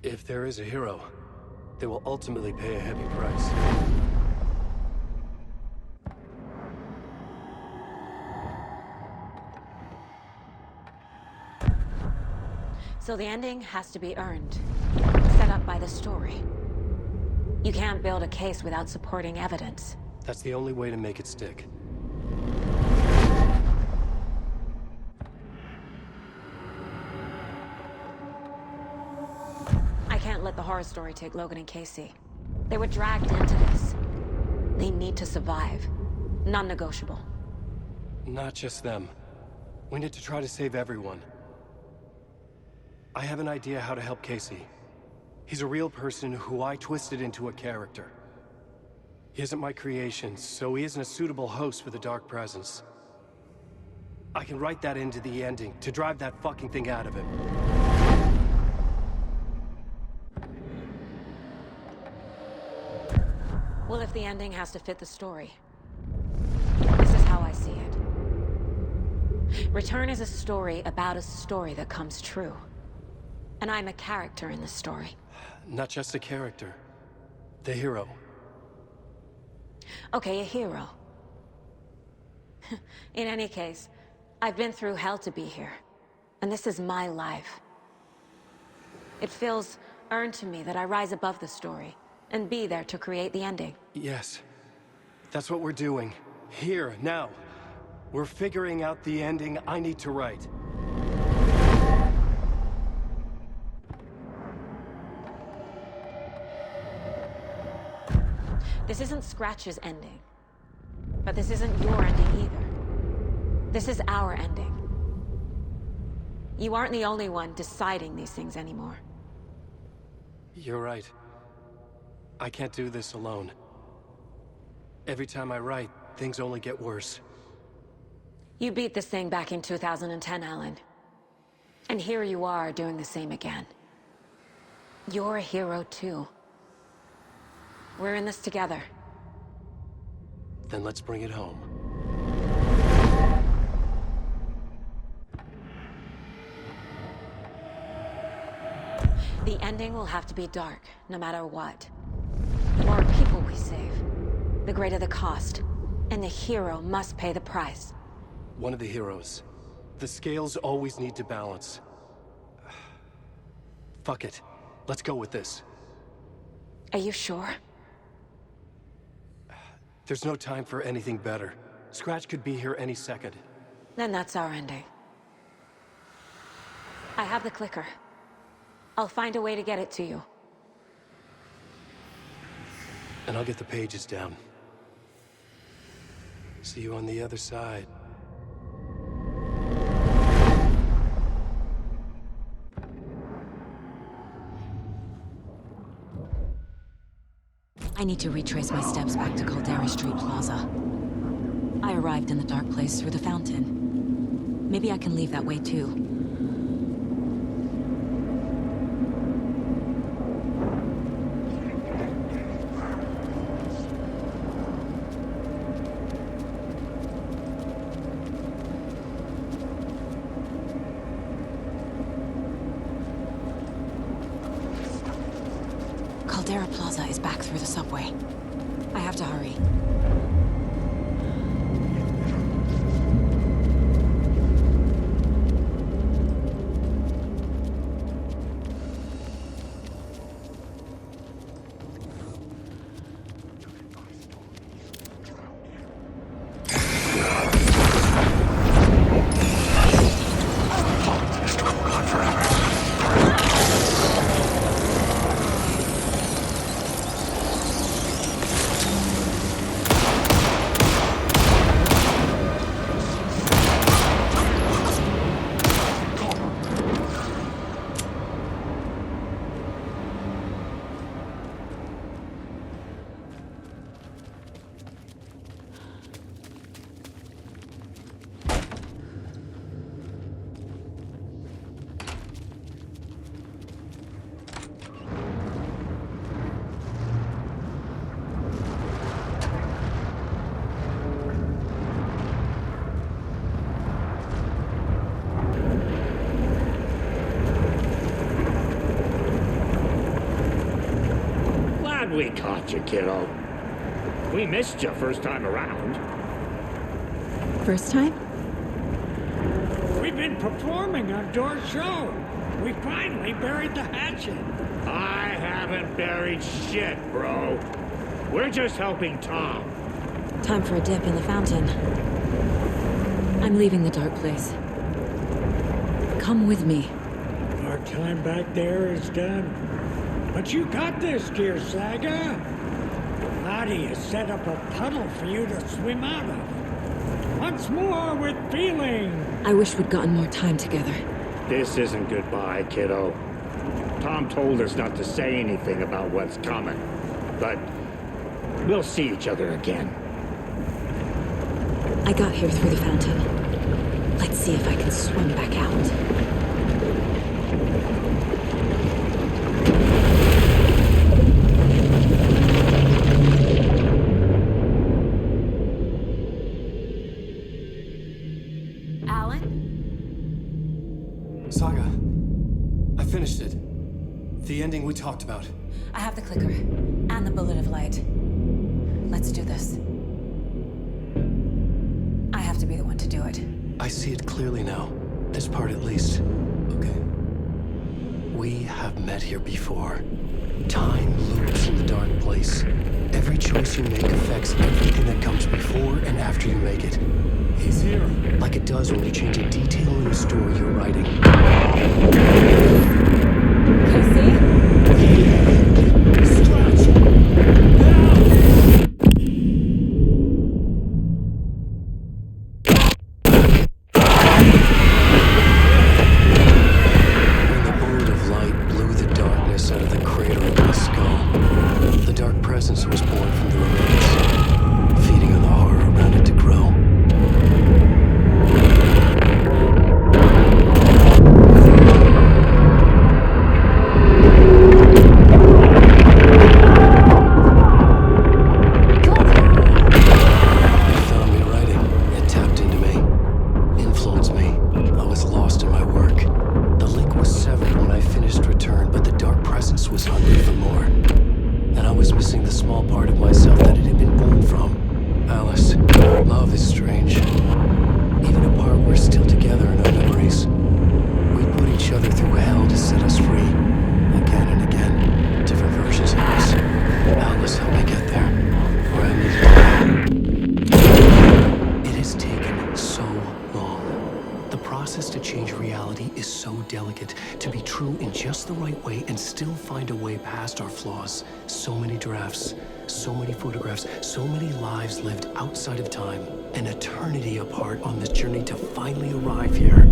If there is a hero, they will ultimately pay a heavy price. So the ending has to be earned, set up by the story. You can't build a case without supporting evidence. That's the only way to make it stick. I can't let the horror story take Logan and Casey. They were dragged into this. They need to survive. Non-negotiable. Not just them. We need to try to save everyone. I have an idea how to help Casey. He's a real person who I twisted into a character. He isn't my creation, so he isn't a suitable host for the Dark Presence. I can write that into the ending to drive that fucking thing out of him. Well, if the ending has to fit the story, this is how I see it. Return is a story about a story that comes true. And I'm a character in the story. Not just a character. The hero. Okay, a hero. In any case, I've been through hell to be here. And this is my life. It feels earned to me that I rise above the story and be there to create the ending. Yes. That's what we're doing. Here, now. We're figuring out the ending I need to write. This isn't Scratch's ending. But this isn't your ending either. This is our ending. You aren't the only one deciding these things anymore. You're right. I can't do this alone. Every time I write, things only get worse. You beat this thing back in 2010, Alan. And here you are doing the same again. You're a hero too. We're in this together. Then let's bring it home. The ending will have to be dark, no matter what. The more people we save, the greater the cost. And the hero must pay the price. One of the heroes. The scales always need to balance. Fuck it. Let's go with this. Are you sure? There's no time for anything better. Scratch could be here any second. Then that's our ending. I have the clicker. I'll find a way to get it to you. And I'll get the pages down. See you on the other side. I need to retrace my steps back to Caldera Street Plaza. I arrived in the dark place through the fountain. Maybe I can leave that way too. Caldera Plaza is back through the subway. I have to hurry. We caught you, kiddo. We missed you first time around. First time? We've been performing our door show. We finally buried the hatchet. I haven't buried shit, bro. We're just helping Tom. Time for a dip in the fountain. I'm leaving the dark place. Come with me. Our time back there is done. But you got this, dear Saga. Lottie has set up a puddle for you to swim out of. Once more with feeling. I wish we'd gotten more time together. This isn't goodbye, kiddo. Tom told us not to say anything about what's coming. But we'll see each other again. I got here through the fountain. Let's see if I can swim back out. Saga, I finished it. The ending we talked about. I have the clicker and the bullet of light. Let's do this. I have to be the one to do it. I see it clearly now. This part at least. Okay. We have met here before. Time loops in the dark place. Every choice you make affects everything that comes before and after you make it. He's here. Like it does when you change a detail in the story you're writing. Casey? When the bullet of light blew the darkness out of the crater of my skull, the dark presence was born from the remains, feeding on the horror around process to change reality is so delicate, to be true in just the right way and still find a way past our flaws. So many drafts, so many photographs, so many lives lived outside of time, an eternity apart on this journey to finally arrive here.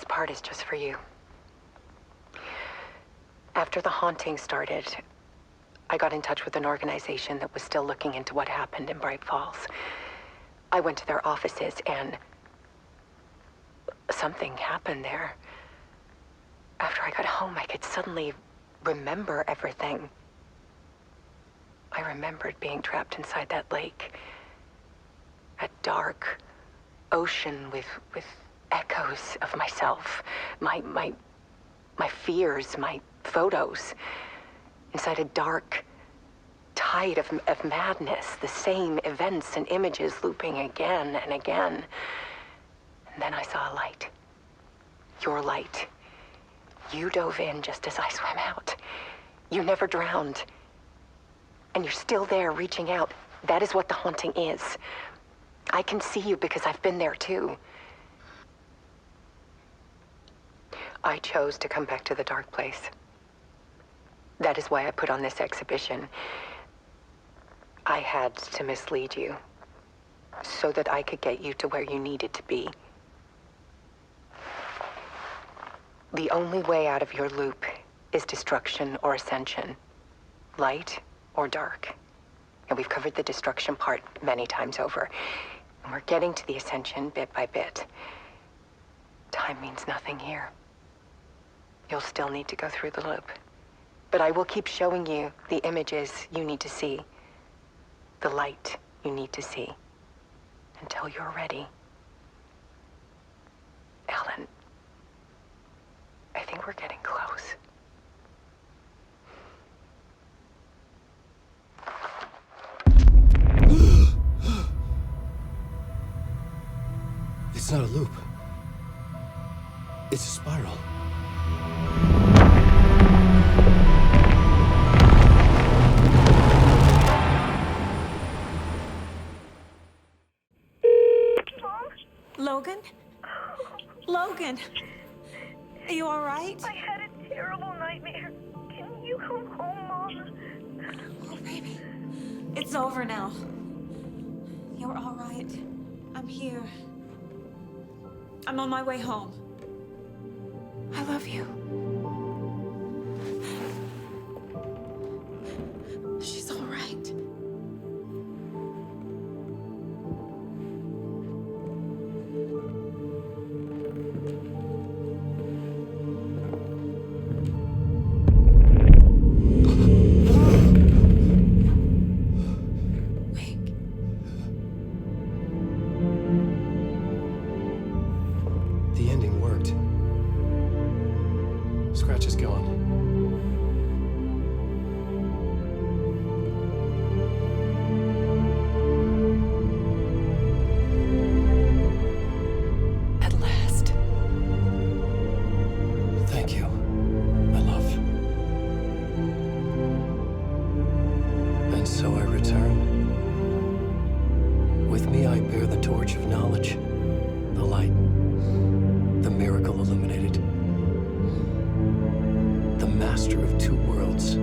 Part is just for you. After the haunting started, I got in touch with an organization that was still looking into what happened in Bright Falls. I went to their offices and something happened there. After I got home, I could suddenly remember everything. I remembered being trapped inside that lake. A dark ocean with echoes of myself, my fears, my photos, inside a dark tide of madness, the same events and images looping again and again. And then I saw a light. Your light. You dove in just as I swam out. You never drowned. And you're still there reaching out. That is what the haunting is. I can see you because I've been there too. I chose to come back to the dark place. That is why I put on this exhibition. I had to mislead you so that I could get you to where you needed to be. The only way out of your loop is destruction or ascension, light or dark. And we've covered the destruction part many times over. And we're getting to the ascension bit by bit. Time means nothing here. You'll still need to go through the loop. But I will keep showing you the images you need to see, the light you need to see, until you're ready. Alan, I think we're getting close. It's not a loop. It's a spiral. Logan? Logan! Are you all right? I had a terrible nightmare. Can you come home, Mom? Oh, baby. It's over now. You're all right. I'm here. I'm on my way home. I love you. She's all right. The ending worked. Scratch is gone. At last. Thank you, my love. And so I return. With me I bear the torch of knowledge, the light, the miracle illuminated, the master of two worlds.